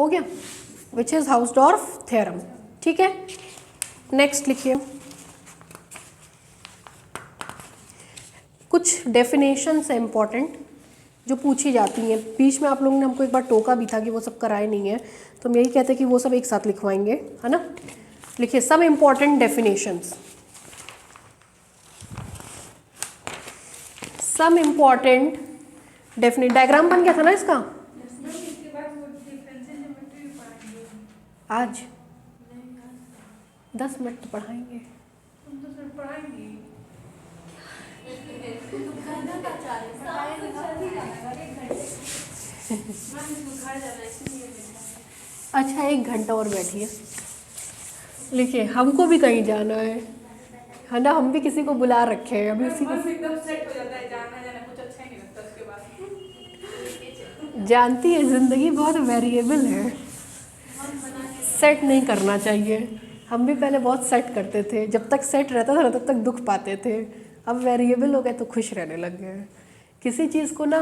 हो गया, which is हाउसडॉर्फ theorem. ठीक है, नेक्स्ट लिखिए कुछ डेफिनेशंस है इंपॉर्टेंट जो पूछी जाती हैं। बीच में आप लोगों ने हमको एक बार टोका भी था कि वो सब कराए नहीं है, तो हम यही कहते हैं कि वो सब एक साथ लिखवाएंगे, है ना। लिखिए some important definitions, some important definite. Diagram बन गया था ना इसका आज? 10 मिनट तो पढ़ाएंगे। अच्छा 1 घंटा और बैठिए। लिखिए हमको भी कहीं जाना है ना, हम भी किसी को बुला रखे हैं अभी, उसी को एकदम सेट हो जाता है, जाना कुछ अच्छा ही नहीं लगता उसके बाद। जानती है जिंदगी बहुत वेरिएबल है, सेट नहीं करना चाहिए। हम भी पहले बहुत सेट करते थे, जब तक सेट रहता था ना तब तक दुख पाते थे, अब वेरिएबल हो गए तो खुश रहने लग गए। किसी चीज़ को ना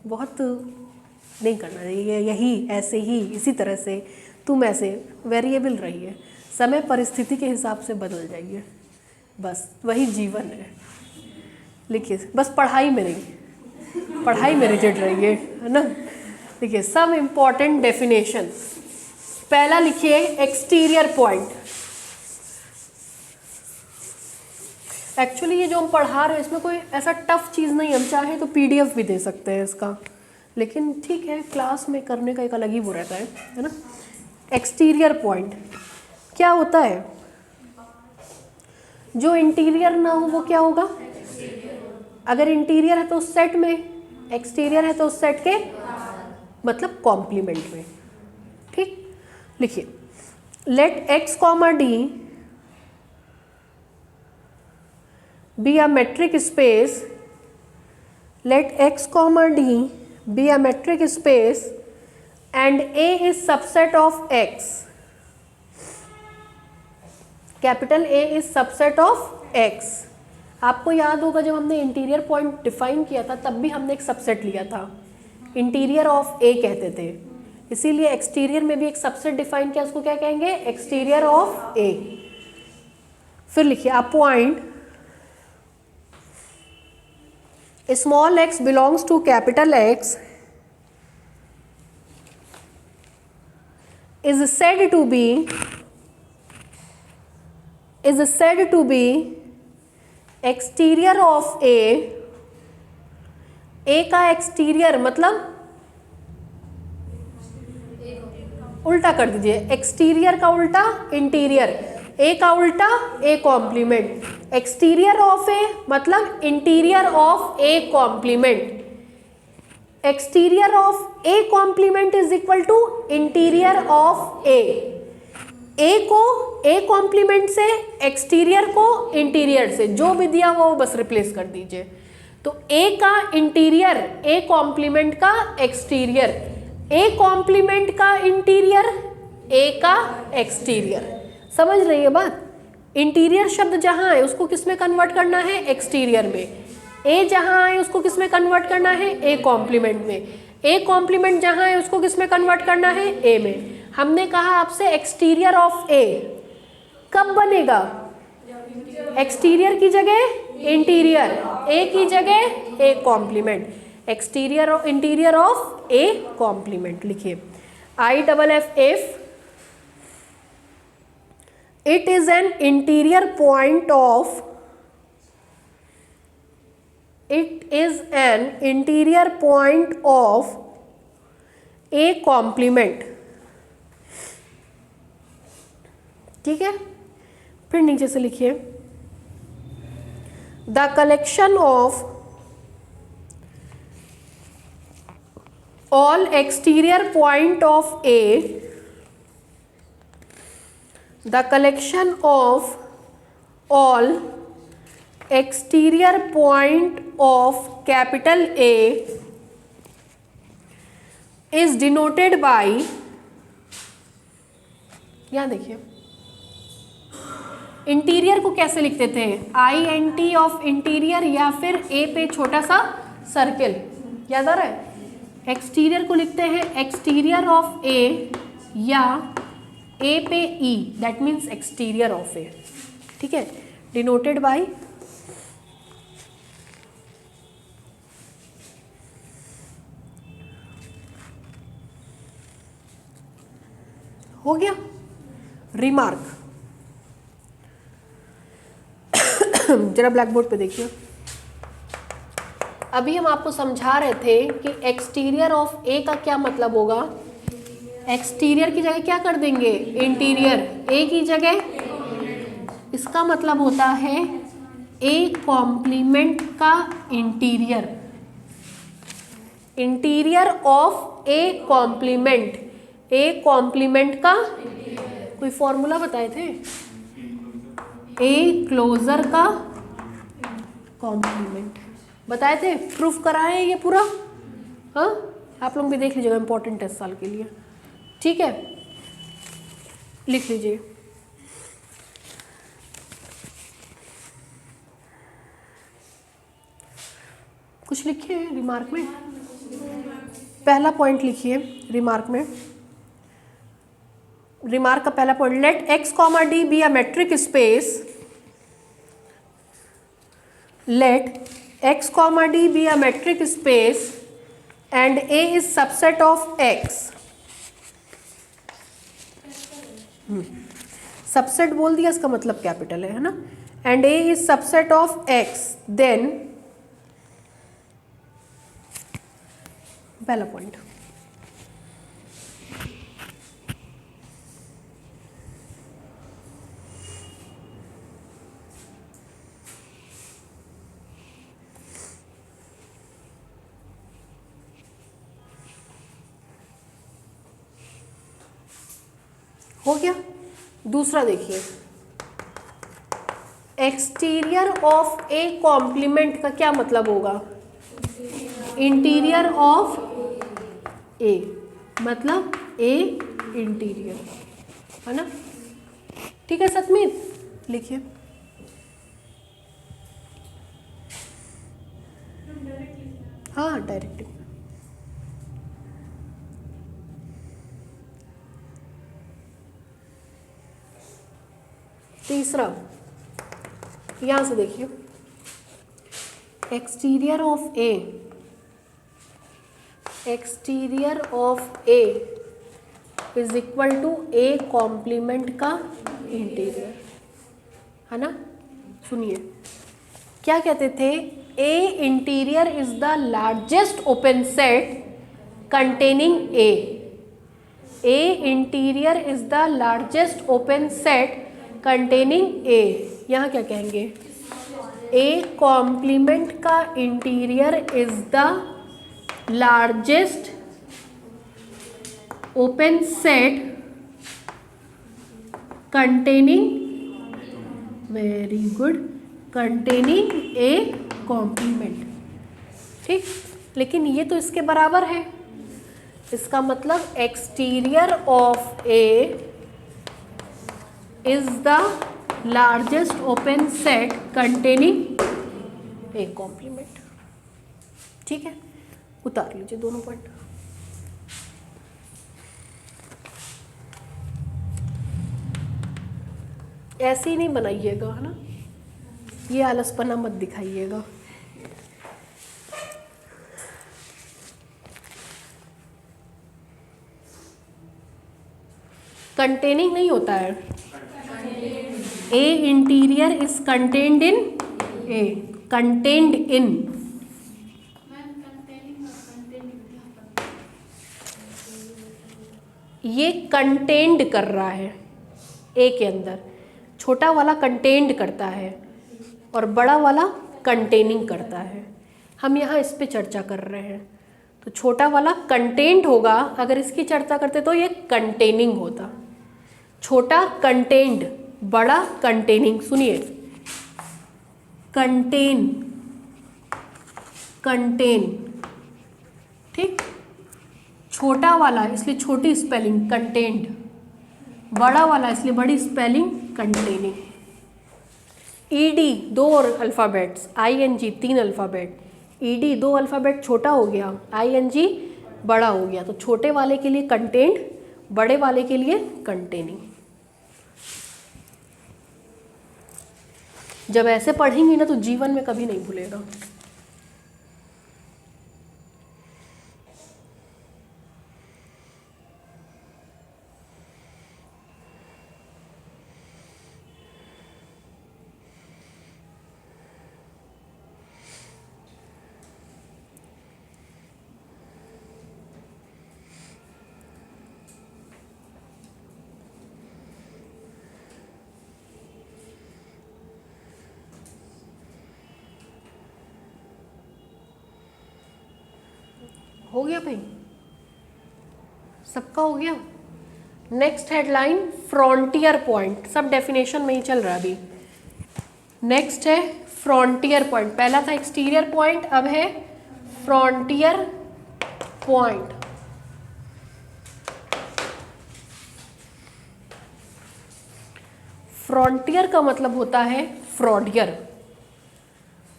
बहुत नहीं करना चाहिए, यही ऐसे ही इसी तरह से तुम ऐसे वेरिएबल रहिए, समय परिस्थिति के हिसाब से बदल जाइए, बस वही जीवन है। लिखिए बस पढ़ाई में नहीं, पढ़ाई में रिजिड रहिए, है ना। देखिए सम इम्पॉर्टेंट डेफिनेशन, पहला लिखिए एक्सटीरियर पॉइंट। एक्चुअली ये जो हम पढ़ा रहे हैं इसमें कोई ऐसा टफ चीज़ नहीं, हम चाहे तो PDF भी दे सकते हैं इसका, लेकिन ठीक है क्लास में करने का एक अलग ही वो रहता है ना। एक्सटीरियर पॉइंट क्या होता है? जो इंटीरियर ना हो वो क्या होगा? अगर इंटीरियर है तो उस सेट में, एक्सटीरियर है तो उस सेट के मतलब कॉम्प्लीमेंट में। ठीक, लिखिए let x comma d be a metric space, let x comma d be a metric space and A is subset of x, capital A is subset of x। आपको याद होगा जब हमने इंटीरियर पॉइंट डिफाइन किया था तब भी हमने एक सबसेट लिया था, इंटीरियर ऑफ A कहते थे, इसीलिए एक्सटीरियर में भी एक सबसेट डिफाइन किया, उसको क्या कहेंगे? Exterior of A। फिर लिखिए आप point small x belongs to capital X is said to be exterior of A का एक्सटीरियर मतलब उल्टा कर दीजिए, एक्सटीरियर का उल्टा इंटीरियर, A का उल्टा A complement, exterior of A मतलब interior of A complement, exterior of A complement is equal to interior of A। A को A कॉम्प्लीमेंट से, एक्सटीरियर को इंटीरियर से, जो भी दिया हुआ वो बस रिप्लेस कर दीजिए। तो A का इंटीरियर A कॉम्प्लीमेंट का एक्सटीरियर, A कॉम्प्लीमेंट का इंटीरियर A का एक्सटीरियर। समझ रही है बात? इंटीरियर शब्द जहाँ है उसको किस में कन्वर्ट करना है? एक्सटीरियर में। A जहाँ है उसको किस में कन्वर्ट करना है? A कॉम्प्लीमेंट में। A कॉम्प्लीमेंट जहाँ है उसको किस में कन्वर्ट करना है? A में। हमने कहा आपसे एक्सटीरियर ऑफ A कब बनेगा? एक्सटीरियर की जगह इंटीरियर, A की जगह A कॉम्प्लीमेंट, एक्सटीरियर और इंटीरियर ऑफ A कॉम्प्लीमेंट। लिखिए IFF it is an interior point of, it is an interior point of A complement। ठीक है, फिर नीचे से लिखिए the collection of all exterior point of A, the collection of all exterior point of capital A is denoted by, यहाँ देखिए interior को कैसे लिखते थे? INT ऑफ इंटीरियर या फिर A पे छोटा सा सर्किल, याद आ रहा है? एक्सटीरियर को लिखते हैं एक्सटीरियर ऑफ ए या ए पे ई, दैट मीन्स एक्सटीरियर ऑफ ए, ठीक है, डिनोटेड बाय हो गया रिमार्क। जरा ब्लैक बोर्ड पे देखिए, अभी हम आपको समझा रहे थे कि एक्सटीरियर ऑफ ए का क्या मतलब होगा। एक्सटीरियर की जगह क्या कर देंगे, इंटीरियर, ए की जगह, इसका मतलब होता है ए कॉम्प्लीमेंट का interior, interior of A complement, A complement का कोई फॉर्मूला बताए थे, ए क्लोजर का कॉम्प्लीमेंट बताए थे, प्रूफ कराए ये पूरा, हाँ आप लोग भी देख लीजिएगा, इंपॉर्टेंट है इस साल के लिए, ठीक है, लिख लीजिए। कुछ लिखिए रिमार्क में, पहला पॉइंट लिखिए रिमार्क में, रिमार्क का पहला point, let X comma D be a metric space, let x comma d be a metric space and A is subset of x, subset बोल दिया, इसका मतलब कैपिटल है ना, and A is subset of x, then पहला point, हो गया। दूसरा देखिए, एक्सटीरियर ऑफ ए कॉम्प्लीमेंट का क्या मतलब होगा, इंटीरियर ऑफ ए, मतलब ए इंटीरियर, है ना, ठीक है सतमीत, लिखिए। हाँ डायरेक्ट, तीसरा यहां से देखिए, exterior of A, exterior of A is equal to A complement का इंटीरियर, है ना। सुनिए क्या कहते थे, A interior is the largest open set containing A, A interior is the largest open set containing A, यहाँ क्या कहेंगे, ए कॉम्प्लीमेंट का interior is the largest open set containing, very good, containing A complement, ठीक, लेकिन ये तो इसके बराबर है, इसका मतलब exterior of A is the largest open set containing a complement, ठीक है, उतार लीजिए दोनों पॉइंट। ऐसे ही नहीं बनाइएगा, है ना, ये आलसपना मत दिखाइएगा। कंटेनिंग नहीं होता है, A interior is contained in A, contained in, ये कंटेन्ड कर रहा है ए के अंदर, छोटा वाला कंटेन्ड करता है और बड़ा वाला कंटेनिंग करता है। हम यहाँ इस पे चर्चा कर रहे हैं, तो छोटा वाला कंटेन्ड होगा, अगर इसकी चर्चा करते तो ये कंटेनिंग होता, छोटा कंटेन्ड, बड़ा कंटेनिंग। सुनिए, कंटेन, कंटेन, ठीक, छोटा वाला इसलिए छोटी स्पेलिंग कंटेन्ड, बड़ा वाला इसलिए बड़ी spelling containing. ED 2 alphabets, ING 3 alphabet, ED 2 alphabet छोटा हो गया, आईएनजी बड़ा हो गया, तो छोटे वाले के लिए कंटेंट, बड़े वाले के लिए कंटेनिंग। जब ऐसे पढ़ेंगी ना तो जीवन में कभी नहीं भूलेगा। हो गया भाई, सबका हो गया। नेक्स्ट हेडलाइन फ्रंटियर पॉइंट, सब डेफिनेशन में ही चल रहा है अभी। नेक्स्ट है फ्रंटियर पॉइंट। पहला था एक्सटीरियर पॉइंट, अब है फ्रंटियर पॉइंट। फ्रंटियर का मतलब होता है फ्रॉडियर।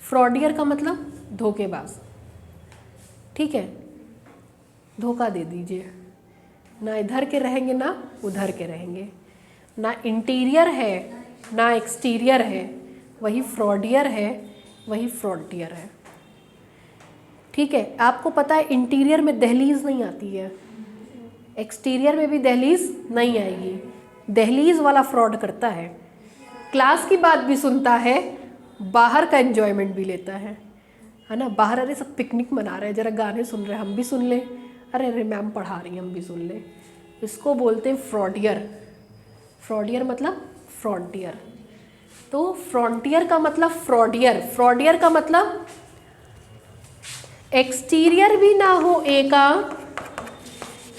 फ्रॉडियर का मतलब धोखेबाज, ठीक है। धोखा दे दीजिए, ना इधर के रहेंगे ना उधर के रहेंगे, ना इंटीरियर है ना एक्सटीरियर है, वही फ्रॉडियर है, वही फ्रंटियर है, ठीक है। आपको पता है इंटीरियर में दहलीज नहीं आती है, एक्सटीरियर में भी दहलीज नहीं आएगी। दहलीज वाला फ्रॉड करता है, क्लास की बात भी सुनता है, बाहर का एंजॉयमेंट भी लेता है ना। बाहर अरे सब पिकनिक मना रहे हैं, जरा गाने सुन रहे हैं, हम भी सुन लें, अरे मैम पढ़ा रही हैं हम भी सुन लें। इसको बोलते हैं फ्रॉडियर। फ्रॉडियर मतलब फ्रंटियर। तो फ्रंटियर का मतलब फ्रॉडियर, फ्रॉडियर का मतलब एक्सटीरियर भी ना हो ए का,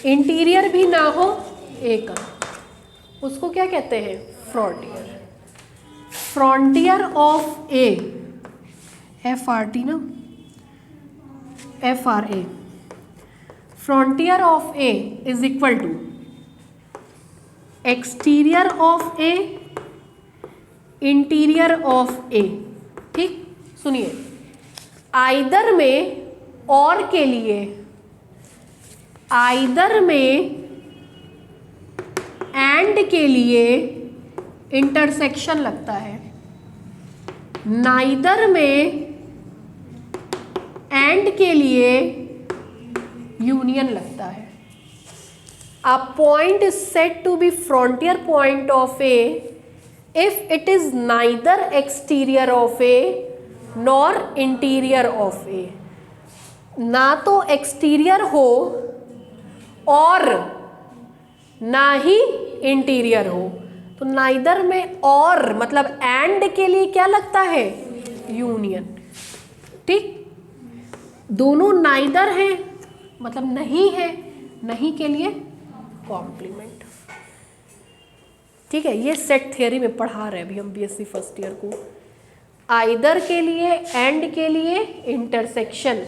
इंटीरियर भी ना हो ए का, उसको क्या कहते हैं? फ्रॉडियर। फ्रंटियर ऑफ ए, FRT ना, FRA, frontier of A is equal to exterior of A, interior of ए। ठीक, सुनिए, आइदर में और के लिए, आइदर में एंड के लिए इंटरसेक्शन लगता है, नाइदर में एंड के लिए यूनियन लगता है। A point is said to be frontier point of A if it is neither exterior of A nor interior of A। ना तो एक्सटीरियर हो और ना ही इंटीरियर हो, तो नाइदर में और मतलब एंड के लिए क्या लगता है? यूनियन। ठीक, दोनों नाइदर हैं मतलब नहीं है, नहीं के लिए कॉम्प्लीमेंट। ठीक है, ये सेट थियरी में पढ़ा रहे हैं अभी हम BSc फर्स्ट ईयर को। आइदर के लिए एंड के लिए इंटरसेक्शन,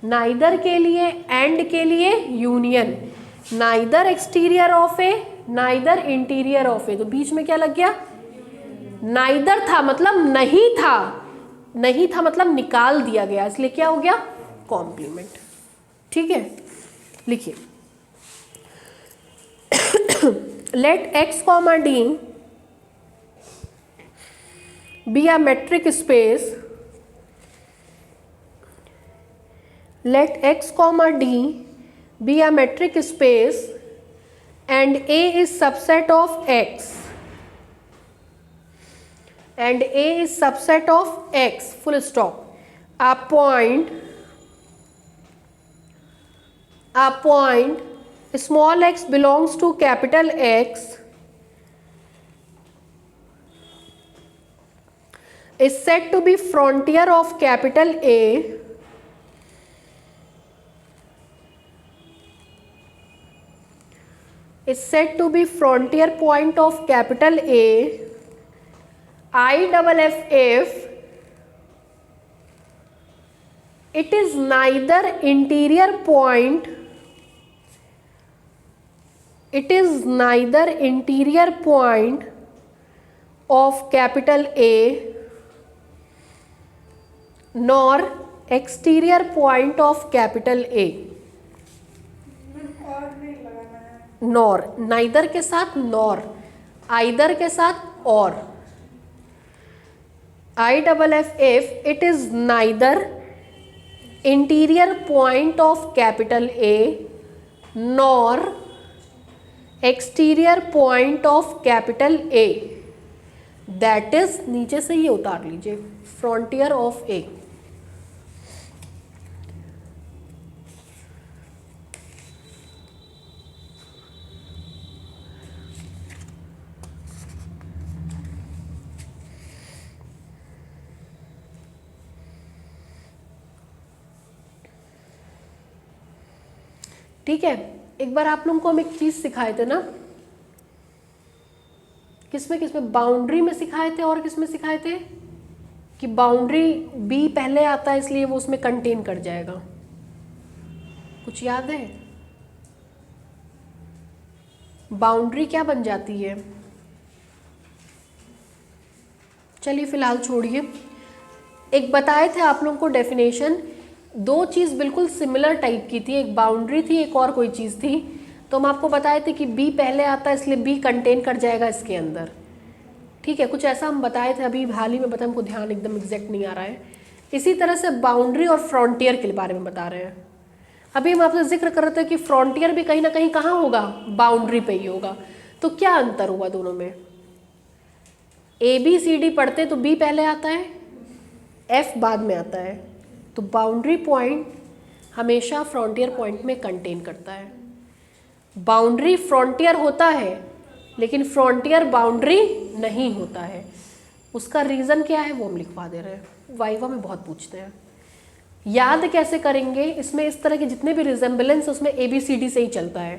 नाइदर के लिए एंड के लिए union, neither exterior of A neither interior of A. तो बीच में क्या लग गया? नाइदर था मतलब नहीं था, नहीं था मतलब निकाल दिया गया, इसलिए क्या हो गया? कॉम्प्लीमेंट। ठीक है, लिखिए let x comma d be a metric space, let x comma d be a metric space and A is subset of x, and A is subset of x, full stop. A point small x belongs to capital X is said to be frontier of capital A is said to be frontier point of capital A IFF it is neither interior point, it is neither interior point of capital A nor exterior point of capital A। Nor, neither के साथ nor, either के साथ और, IFF if it is neither interior point of capital A nor exterior point of capital A, that is, नीचे से ये उतार लीजिए, frontier of A. ठीक है, एक बार आप लोगों को हम एक चीज सिखाए थे ना, किसमें बाउंड्री में सिखाए थे और किसमें सिखाए थे कि बाउंड्री बी पहले आता है इसलिए वो उसमें कंटेन कर जाएगा, कुछ याद है? बाउंड्री क्या बन जाती है? चलिए फिलहाल छोड़िए, एक बताए थे आप लोगों को डेफिनेशन, दो चीज़ बिल्कुल सिमिलर टाइप की थी, एक बाउंड्री थी, एक और कोई चीज़ थी, तो हम आपको बताए थे कि बी पहले आता है इसलिए बी कंटेन कर जाएगा इसके अंदर, ठीक है, कुछ ऐसा हम बताए थे, अभी हाल ही में बताया, हमको ध्यान एकदम एग्जैक्ट नहीं आ रहा है। इसी तरह से बाउंड्री और फ्रंटियर के बारे में बता रहे हैं। अभी हम आपसे जिक्र कर रहे थे कि फ्रंटियर भी कहीं ना कहीं कहाँ होगा, बाउंड्री पे ही होगा। तो क्या अंतर हुआ दोनों में? ABCD पढ़ते तो बी पहले आता है, F बाद में आता है, तो बाउंड्री पॉइंट हमेशा फ्रंटियर पॉइंट में कंटेन करता है। बाउंड्री फ्रंटियर होता है लेकिन फ्रंटियर बाउंड्री नहीं होता है। उसका रीज़न क्या है वो हम लिखवा दे रहे हैं, वाइवा में बहुत पूछते हैं। याद कैसे करेंगे? इसमें इस तरह के जितने भी रिजेम्बलेंस उसमें ABCD से ही चलता है।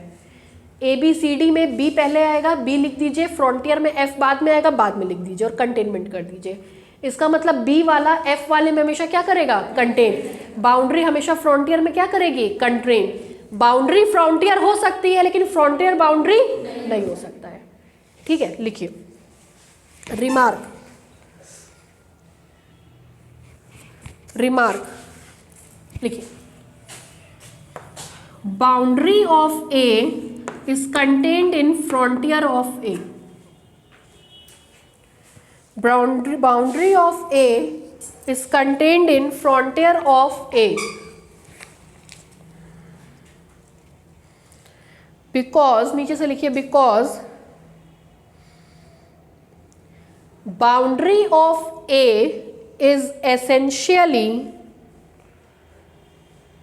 ABCD में B पहले आएगा, B लिख दीजिए, फ्रंटियर में F बाद में आएगा, बाद में लिख दीजिए और कंटेनमेंट कर दीजिए। इसका मतलब B वाला F वाले में हमेशा क्या करेगा? कंटेन। बाउंड्री हमेशा फ्रंटियर में क्या करेगी? कंट्रेन। बाउंड्री फ्रंटियर हो सकती है लेकिन फ्रंटियर बाउंड्री नहीं हो सकता है। ठीक है, लिखिए रिमार्क। रिमार्क लिखिए, boundary of A is contained in frontier of A. Boundary of A is contained in frontier of A because, नीचे से लिखिए, because boundary of A is essentially,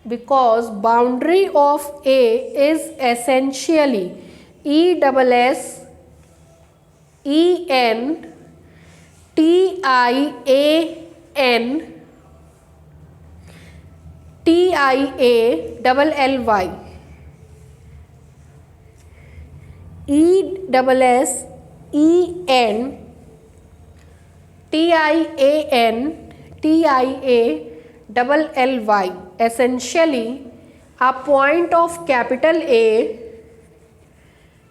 because boundary of A is essentially ESSEN TIALLY ESSEN essentially a point of capital A।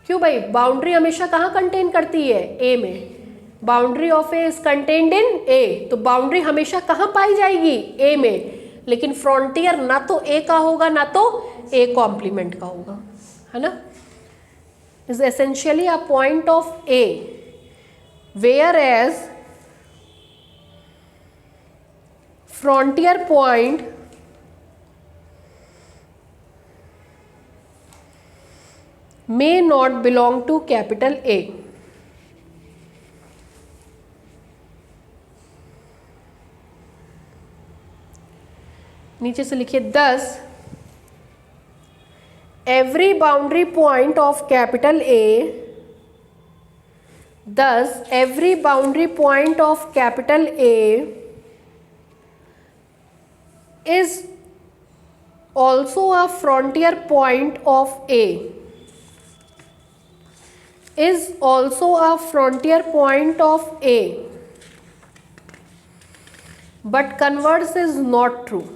क्यों भाई? Boundary हमेशा कहाँ contain करती है? A में। Boundary of A is contained in A, तो boundary हमेशा कहाँ पाई जाएगी? A में। लेकिन फ्रंटियर ना तो A का होगा ना तो A कॉम्प्लीमेंट का होगा, है ना? Is essentially a point of A, whereas frontier point may not belong to capital A। नीचे से लिखिए, thus every boundary point of capital A, thus every boundary point of capital A is also a frontier point of A, is also a frontier point of A, but converse is not true।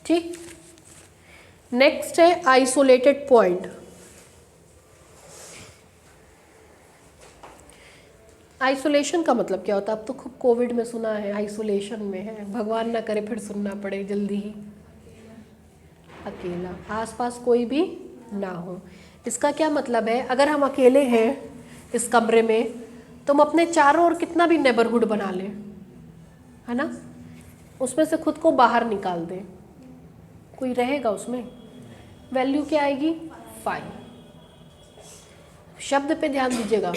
ठीक, next है isolated point. Isolation का मतलब क्या होता है? अब तो खूब कोविड में सुना है, आइसोलेशन में है, भगवान ना करे फिर सुनना पड़े जल्दी ही। अकेला, आसपास कोई भी ना हो। इसका क्या मतलब है? अगर हम अकेले हैं इस कमरे में तो हम अपने चारों ओर कितना भी नेबरहुड बना लें, है ना, उसमें से खुद को बाहर निकाल दें, कोई रहेगा उसमें? वैल्यू क्या आएगी? 5। शब्द पे ध्यान दीजिएगा,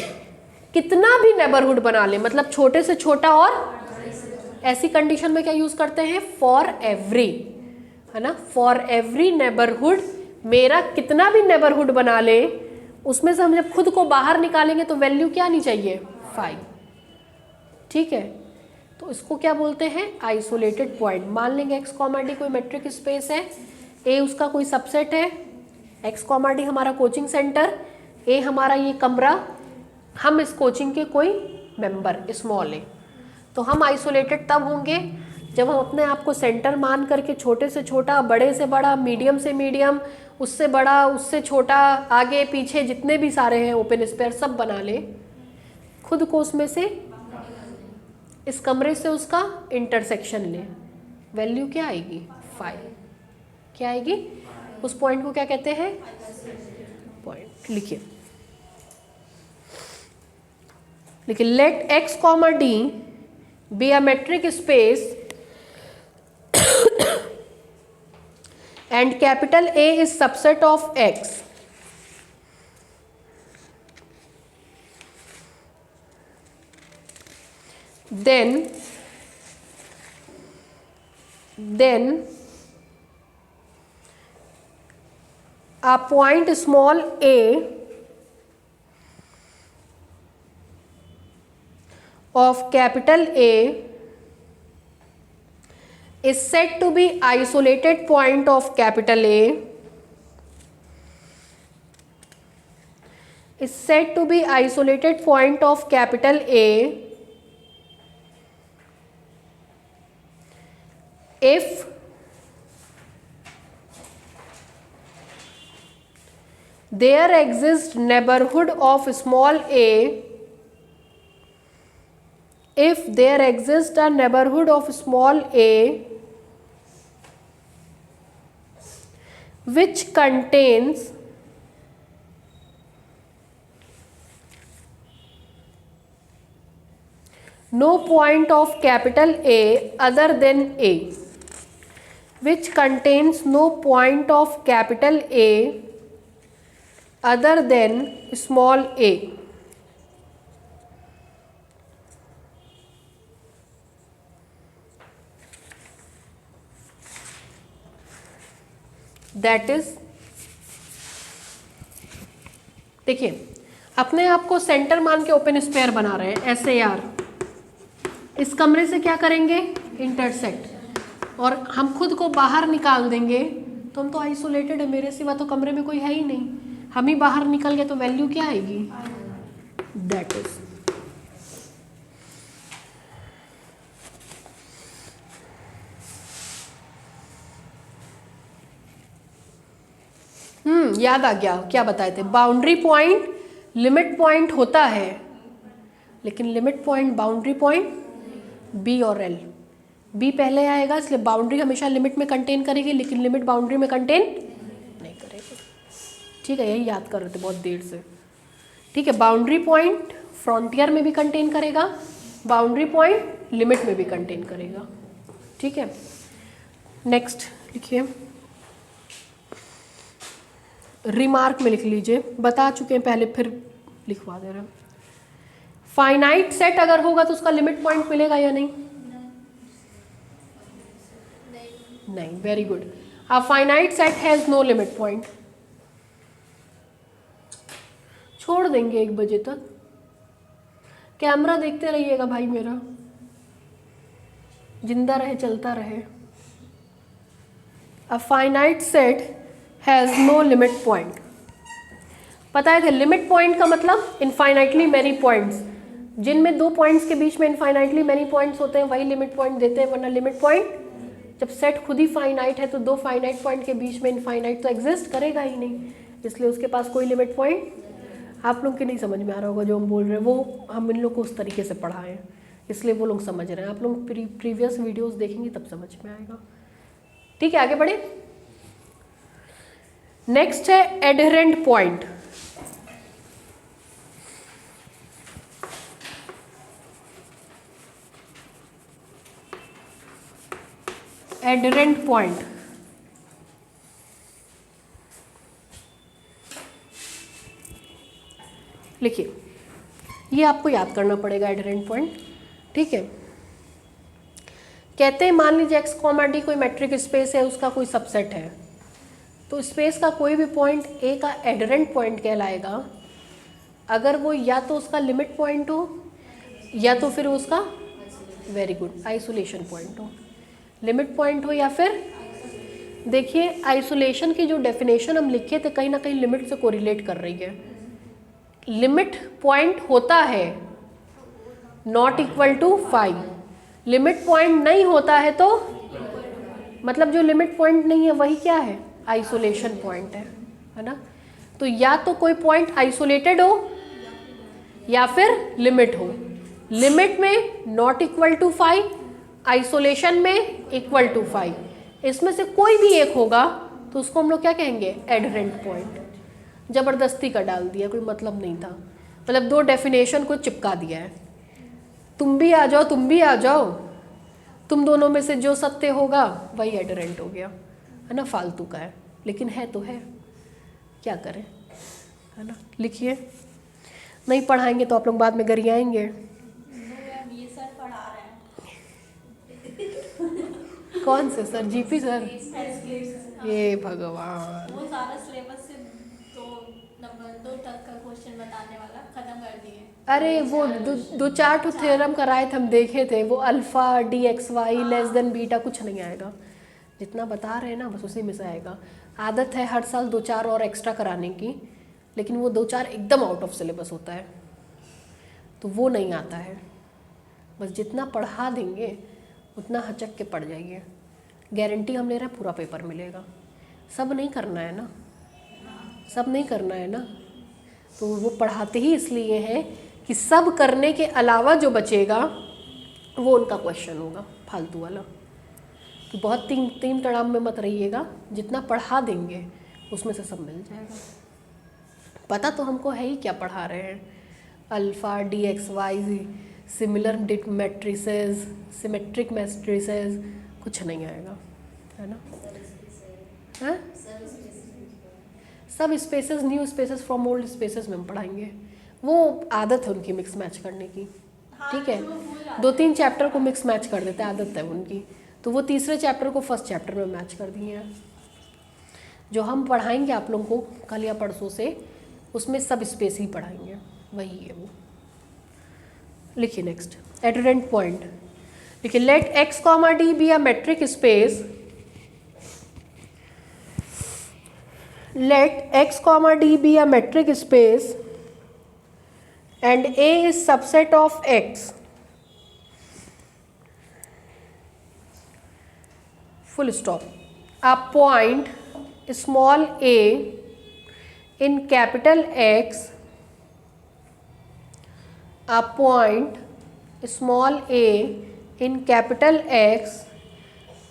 कितना भी नेबरहुड बना ले, मतलब छोटे से छोटा, और ऐसी कंडीशन में क्या यूज करते हैं? फॉर एवरी, है ना, फॉर एवरी नेबरहुड, मेरा कितना भी नेबरहुड बना ले उसमें से हम जब खुद को बाहर निकालेंगे तो वैल्यू क्या आनी चाहिए? 5। ठीक है, तो इसको क्या बोलते हैं? Isolated point. मान लेंगे x, d कोई मेट्रिक स्पेस है, a उसका कोई सबसेट है, x, d हमारा कोचिंग सेंटर, a हमारा ये कमरा, हम इस कोचिंग के कोई मेंबर स्मॉल a, तो हम आइसोलेटेड तब होंगे जब हम अपने आप को सेंटर मान करके छोटे से छोटा, बड़े से बड़ा, मीडियम से मीडियम, उससे बड़ा, उससे छोटा, आगे पीछे जितने भी सारे हैं ओपन स्पेयर सब बना ले, खुद को उसमें से, इस कमरे से उसका इंटरसेक्शन ले। वैल्यू क्या आएगी? 5। क्या आएगी? उस पॉइंट को क्या कहते हैं? पॉइंट। लिखिए, let x, d be a metric space and capital A is subset of x, then a point small a of capital A is said to be isolated point of capital A, is said to be isolated point of capital A if there exists neighborhood of small a, if there exists a neighborhood of small a which contains no point of capital A other than A, which contains no point of capital A other than small a, that is, देखिए अपने आप को centre मान के open spare बना रहे हैं, SAR, इस कमरे से क्या करेंगे? इंटरसेक्ट, और हम खुद को बाहर निकाल देंगे तो हम तो आइसोलेटेड है, मेरे सिवा तो कमरे में कोई है ही नहीं, हम ही बाहर निकल गए तो वैल्यू क्या आएगी? दैट इज, याद आ गया, क्या बताए थे? बाउंड्री पॉइंट लिमिट पॉइंट होता है, लेकिन limit point boundary point B और एल, बी पहले आएगा, इसलिए बाउंड्री हमेशा लिमिट में कंटेन करेगी, लेकिन लिमिट बाउंड्री में कंटेन नहीं करेगी। ठीक है, यही याद कर रहे थे बहुत देर से। ठीक है, बाउंड्री पॉइंट फ्रंटियर में भी कंटेन करेगा, बाउंड्री पॉइंट लिमिट में भी कंटेन करेगा। ठीक है, नेक्स्ट लिखिए, रिमार्क में लिख लीजिए, बता चुके हैं पहले, फिर लिखवा दे रहे हैं। फाइनाइट सेट अगर होगा तो उसका लिमिट पॉइंट मिलेगा या नहीं? नहीं, very good. A finite set has no limit point. छोड़ देंगे 1 बजे तक, कैमरा देखते रहिएगा भाई, मेरा जिंदा रहे, चलता रहे। A finite set has no limit point. पता थे लिमिट पॉइंट का मतलब इनफाइनाइटली मैनी पॉइंट्स, जिनमें 2 पॉइंट्स के बीच में इनफाइनाइटली मैनी पॉइंट्स होते हैं वही लिमिट पॉइंट देते हैं, वरना लिमिट पॉइंट जब सेट खुद ही फाइनाइट है तो 2 फाइनाइट पॉइंट के बीच में इनफाइनाइट तो एग्जिस्ट करेगा ही नहीं, इसलिए उसके पास कोई लिमिट पॉइंट। आप लोग के नहीं समझ में आ रहा होगा जो हम बोल रहे हैं, वो हम इन लोग को उस तरीके से पढ़ाएं हैं, इसलिए वो लोग समझ रहे हैं। आप लोग प्रीवियस वीडियोस देखेंगे तब समझ में आएगा। ठीक है, आगे बढ़े। नेक्स्ट है एडहेरेंट पॉइंट। एडहेरेंट पॉइंट लिखिए, ये आपको याद करना पड़ेगा एडहेरेंट पॉइंट। ठीक है, कहते हैं मान लीजिए x, डी कोई मैट्रिक स्पेस है, उसका कोई सबसेट है, तो स्पेस का कोई भी पॉइंट A का एडहेरेंट पॉइंट कहलाएगा अगर वो या तो उसका लिमिट पॉइंट हो या तो फिर उसका, वेरी गुड, आइसोलेशन पॉइंट हो। लिमिट पॉइंट हो या फिर, देखिए आइसोलेशन की जो डेफिनेशन हम लिखे थे कहीं ना कहीं लिमिट से कोरिलेट कर रही है। लिमिट पॉइंट होता है not equal to 5, limit point नहीं होता है तो मतलब जो लिमिट पॉइंट नहीं है वही क्या है, आइसोलेशन पॉइंट है ना। तो या तो कोई पॉइंट आइसोलेटेड हो या फिर लिमिट हो। लिमिट में नॉट इक्वल टू 5, आइसोलेशन में इक्वल टू 5, इसमें से कोई भी एक होगा तो उसको हम लोग क्या कहेंगे, एडहेरेंट पॉइंट। ज़बरदस्ती का डाल दिया, कोई मतलब नहीं था, मतलब दो डेफिनेशन को चिपका दिया है, तुम भी आ जाओ तुम भी आ जाओ, तुम दोनों में से जो सत्य होगा वही एडहेरेंट हो गया, है ना। फालतू का है लेकिन है तो है, क्या करें, है ना। लिखिए, नहीं पढ़ाएंगे तो आप लोग बाद में गरियाएंगे। ये सर पढ़ा रहे हैं। कौन से सर, जीपी सर? ये भगवान, वो सारा सिलेबस से 2 तक का क्वेश्चन बताने वाला खत्म कर दिए। अरे वो दो चार ठो थ्योरम कराए थे, हम देखे थे, वो alpha dxy less than beta कुछ नहीं आएगा, जितना बता रहे हैं ना बस उसी में से आएगा। आदत है हर साल 2-4 और एक्स्ट्रा कराने की, लेकिन वो 2-4 एकदम आउट ऑफ सिलेबस होता है तो वो नहीं आता है। बस जितना पढ़ा देंगे उतना हचक के पढ़ जाइए, गारंटी हम ले रहे हैं पूरा पेपर मिलेगा। सब नहीं करना है ना, सब नहीं करना है ना, तो वो पढ़ाते ही इसलिए हैं कि सब करने के अलावा जो बचेगा वो उनका क्वेश्चन होगा फालतू वाला। तो बहुत तीन तड़ाम में मत रहिएगा, जितना पढ़ा देंगे उसमें से सब मिल जाएगा। पता तो हमको है ही क्या पढ़ा रहे हैं, alpha dxy, similar matrices, symmetric matrices, कुछ नहीं आएगा, है ना। हाँ, सब spaces, new spaces from old spaces में हम पढ़ाएंगे, वो आदत है उनकी मिक्स मैच करने की। ठीक है, 2-3 चैप्टर को मिक्स मैच कर देते हैं, आदत है उनकी, तो वो तीसरे चैप्टर को फर्स्ट चैप्टर में मैच कर दिए हैं। जो हम पढ़ाएंगे आप लोगों को कल या परसों से, उसमें सब स्पेस ही पढ़ाएंगे, वही है वो। लिखिए नेक्स्ट, एडहेरेंट पॉइंट। देखिए, let x, d be a metric space, let x, d be a metric space and A is subset of X, full stop. A point small a in capital X, a point small a in capital X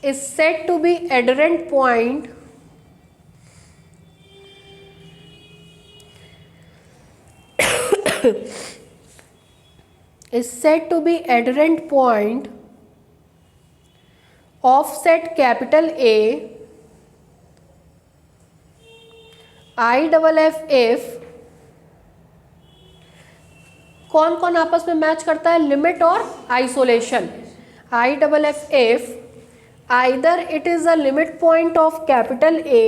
is said to be adherent point is said to be adherent point of set capital A IFF। कौन कौन आपस में match करता है, limit और isolation. IFF either it is a limit point of capital A,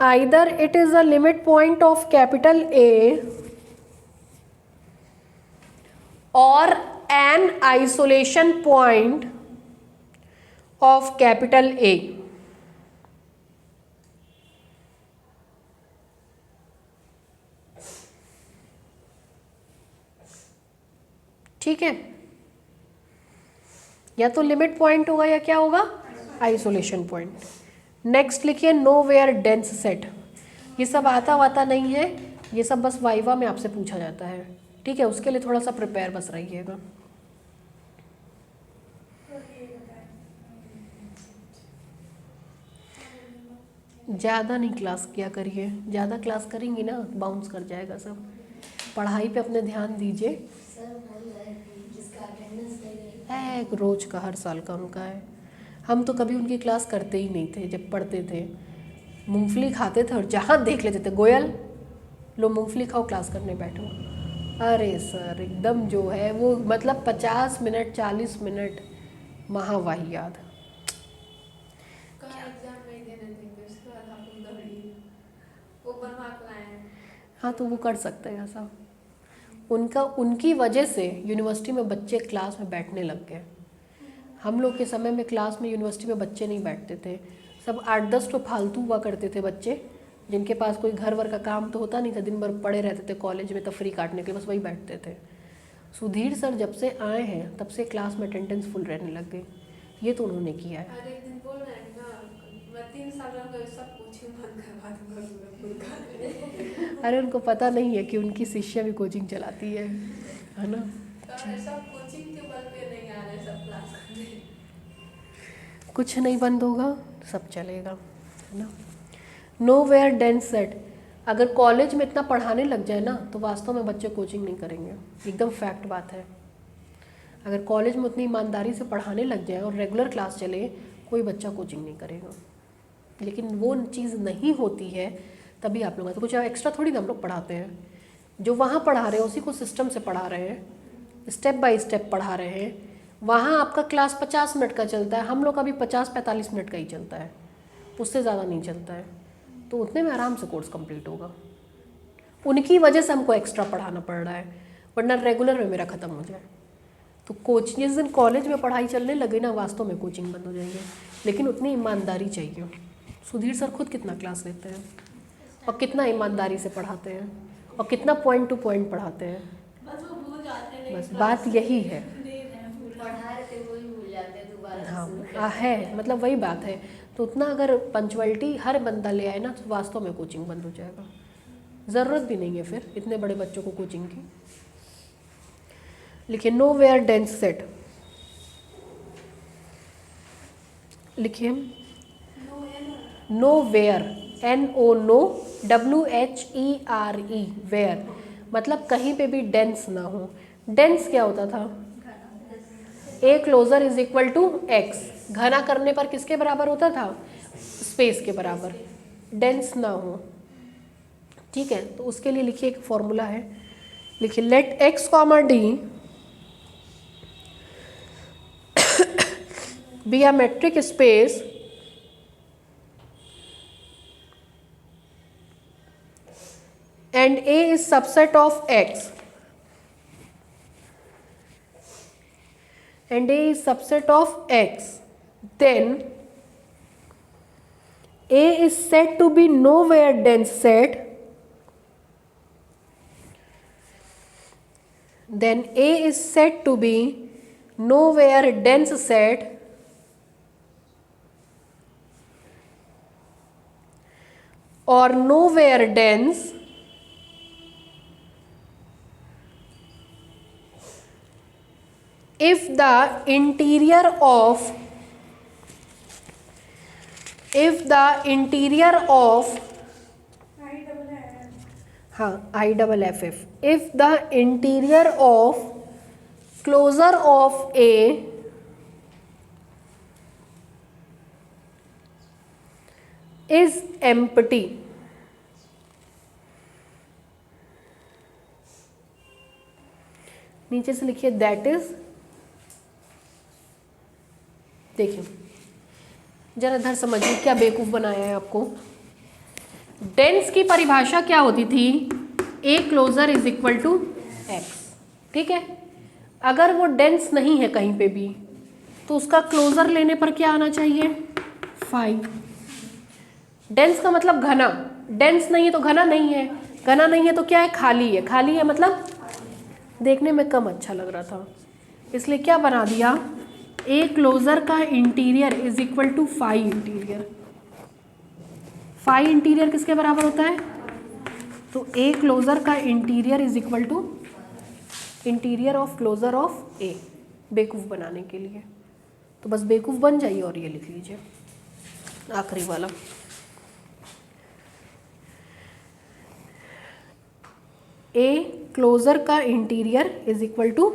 either it is a limit point of capital A or an isolation point of capital A। ठीक है, या तो लिमिट पॉइंट होगा या क्या होगा, आइसोलेशन पॉइंट। नेक्स्ट लिखिए, nowhere dense set. ये सब आता वाता नहीं है, ये सब बस वाइवा में आपसे पूछा जाता है, ठीक है। उसके लिए थोड़ा सा प्रिपेयर बस रहिएगा। ज़्यादा नहीं क्लास किया करिए, ज़्यादा क्लास करेंगी ना बाउंस कर जाएगा सब। पढ़ाई पे अपने ध्यान दीजिए। है रोज का, हर साल का उनका है। हम तो कभी उनकी क्लास करते ही नहीं थे जब पढ़ते थे। मूंगफली खाते थे और जहाँ देख लेते थे गोयल लो मूंगफली खाओ क्लास करने बैठो। अरे सर एकदम जो है वो मतलब 50 मिनट 40 मिनट महावाहियात। हाँ तो वो कर सकते हैं ऐसा। उनकी वजह से यूनिवर्सिटी में बच्चे क्लास में बैठने लग गए। हम लोग के समय में क्लास में यूनिवर्सिटी में बच्चे नहीं बैठते थे, सब 8-10 तो फालतू हुआ करते थे बच्चे, जिनके पास कोई घर वर का काम तो होता नहीं था, दिन भर पड़े रहते थे कॉलेज में तफरी काटने के लिए, बस वही बैठते थे। सुधीर सर जब से आए हैं तब से क्लास में अटेंडेंस फुल रहने लग गई। ये तो उन्होंने किया है। अरे एक दिन बोल रहे हैं ना, मैं 3 साल रह सब कोचिंग बंद करवा दूंगा। अरे उनको पता नहीं है कि उनकी शिष्या भी कोचिंग चलाती है ना। सब कोचिंग के बल पे नहीं आ रहे, सब क्लास करने। कुछ नहीं बंद होगा, सब चलेगा, है ना। Nowhere dense set. अगर कॉलेज में इतना पढ़ाने लग जाए ना तो वास्तव में बच्चे कोचिंग नहीं करेंगे, एकदम फैक्ट बात है। अगर कॉलेज में उतनी ईमानदारी से पढ़ाने लग जाए और रेगुलर क्लास चले, कोई बच्चा कोचिंग नहीं करेगा। लेकिन वो चीज़ नहीं होती है तभी आप लोग तो कुछ एक्स्ट्रा थोड़ी ना हम लोग पढ़ाते हैं। जो वहाँ पढ़ा रहे हैं उसी को सिस्टम से पढ़ा रहे हैं, स्टेप बाय स्टेप पढ़ा रहे हैं। वहाँ आपका क्लास 50 मिनट का चलता है, हम लोग का भी 50-45 मिनट का ही चलता है, उससे ज़्यादा नहीं चलता है। तो उतने में आराम से कोर्स कंप्लीट होगा। उनकी वजह से हमको एक्स्ट्रा पढ़ाना पड़ रहा है, वरना रेगुलर में मेरा ख़त्म हो जाए। तो कोचिंग जिस दिन कॉलेज में पढ़ाई चलने लगे ना, वास्तव में कोचिंग बंद हो जाएंगे। लेकिन उतनी ईमानदारी चाहिए। सुधीर सर खुद कितना क्लास लेते हैं और कितना ईमानदारी से पढ़ाते हैं और कितना पॉइंट टू पॉइंट पढ़ाते हैं। बस वो भूल जाते हैं, बस बात यही है। पढ़ा रहे थे वही भूल जाते हैं दोबारा। हाँ है, मतलब वही बात है। तो उतना अगर पंचुअलिटी हर बंदा ले आए ना तो वास्तव में कोचिंग बंद हो जाएगा। ज़रूरत भी नहीं है फिर इतने बड़े बच्चों को कोचिंग की। लिखिए नो वेयर डेंस सेट, लिखिए nowhere, NO WHERE, where मतलब कहीं पे भी डेंस ना हो। डेंस क्या होता था? A closure is equal to X, घना करने पर किसके बराबर होता था? स्पेस के बराबर। डेंस ना हो, ठीक है। तो उसके लिए लिखिए एक फॉर्मूला है, लिखिए let X, D be a metric space and A is subset of X and A is subset of X, then A is said to be nowhere dense set, then A is said to be nowhere dense set or nowhere dense if the interior of IFF, if the interior of closure of A is empty, नीचे से लिखिए that is, देखिए जरा इधर समझिए क्या बेवकूफ बनाया है आपको। डेंस की परिभाषा क्या होती थी? A closure is equal to X, ठीक है। अगर वो डेंस नहीं है कहीं पे भी तो उसका क्लोजर लेने पर क्या आना चाहिए? 5। डेंस का मतलब घना, डेंस नहीं है तो घना नहीं है, घना नहीं है तो क्या है? खाली है। खाली है मतलब देखने में कम अच्छा लग रहा था, इसलिए क्या बना दिया? ए क्लोजर का interior is equal to 5 interior. Phi interior किसके बराबर होता है? तो ए क्लोजर का interior is equal to interior of closure of A, बेवकूफ़ बनाने के लिए। तो बस बेवकूफ़ बन जाइए और ये लिख लीजिए आखिरी वाला। ए क्लोजर का interior is equal to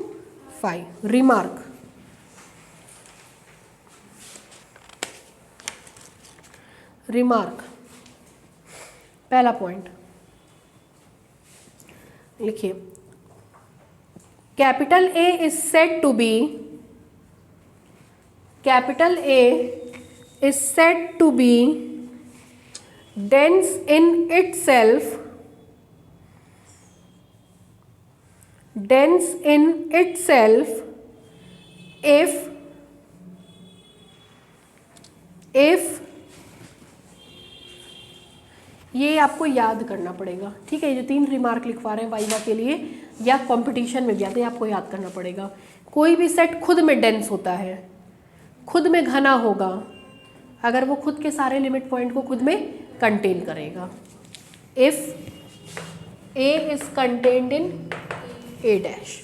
5। Remark, remark पहला पॉइंट लिखिए, capital A is said to be, capital A is said to be dense in itself, dense in itself if ये आपको याद करना पड़ेगा, ठीक है। ये जो 3 रिमार्क लिखवा रहे हैं वाइवा के लिए या कंपटीशन में भी आते हैं, आपको याद करना पड़ेगा। कोई भी सेट खुद में डेंस होता है, खुद में घना होगा अगर वो खुद के सारे लिमिट पॉइंट को खुद में कंटेन करेगा। If A is contained in A dash,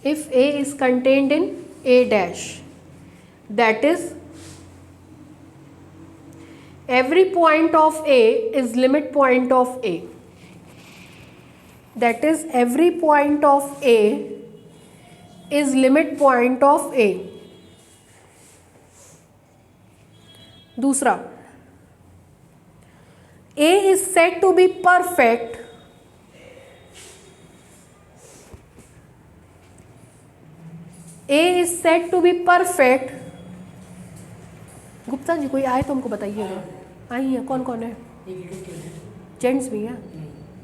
if A is contained in A dash, that is every point of A is limit point of A, that is every point of A is limit point of A। दूसरा, A is said to be perfect A is said to be perfect। Gupta ji कोई आए तो हमको बताइएगा। आई है, कौन कौन है? जेंट्स भी हैं,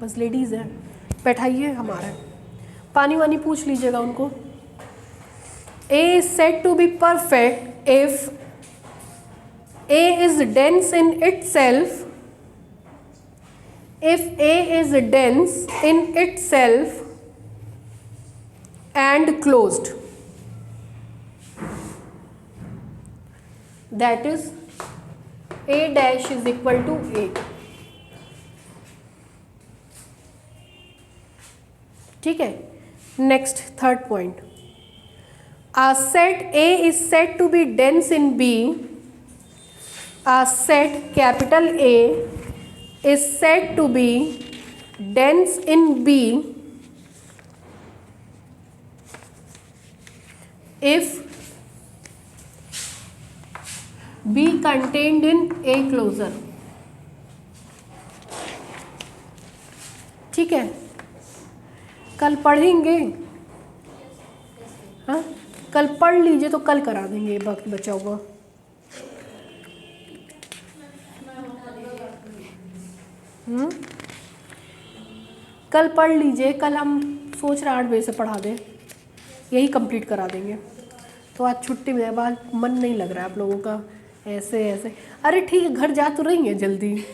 बस लेडीज़ हैं। बैठाइए हमारा, पानी वानी पूछ लीजिएगा उनको। A is said to be perfect if A is dense in itself, if A is dense in itself and closed, that is A dash is equal to A। ठीक है। Next third point, a set A is said to be dense in B, a set capital A is said to be dense in B if B contained in A closure। ठीक है, कल पढ़ेंगे। हाँ, कल पढ़ लीजिए तो कल करा देंगे बाकी बचा हुआ। कल पढ़ लीजिए, कल हम सोच रहे 8 बजे से पढ़ा दें, यही कंप्लीट करा देंगे। तो आज छुट्टी में बाद मन नहीं लग रहा है आप लोगों का, ऐसे ऐसे। अरे ठीक है, घर जा तो रही है जल्दी,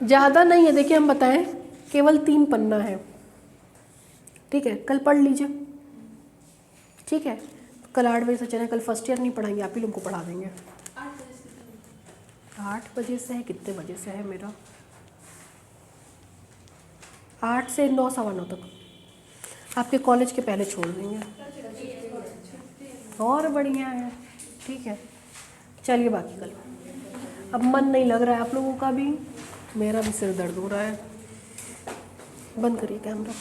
ज़्यादा नहीं है। देखिए हम बताएं, केवल 3 पन्ना है, ठीक है। कल पढ़ लीजिए, ठीक है। कल 8 बजे से चलें, कल फर्स्ट ईयर नहीं पढ़ाएंगे, आप ही लोगों को पढ़ा देंगे। 8 बजे से है, कितने बजे से है मेरा? 8 से 9 सवा 9 तक आपके कॉलेज के पहले छोड़ देंगे। और बढ़िया है, ठीक है। चलिए बाकी कल। अब मन नहीं लग रहा है आप लोगों का भी, मेरा भी सिर दर्द हो रहा है। बंद करिए कैमरा।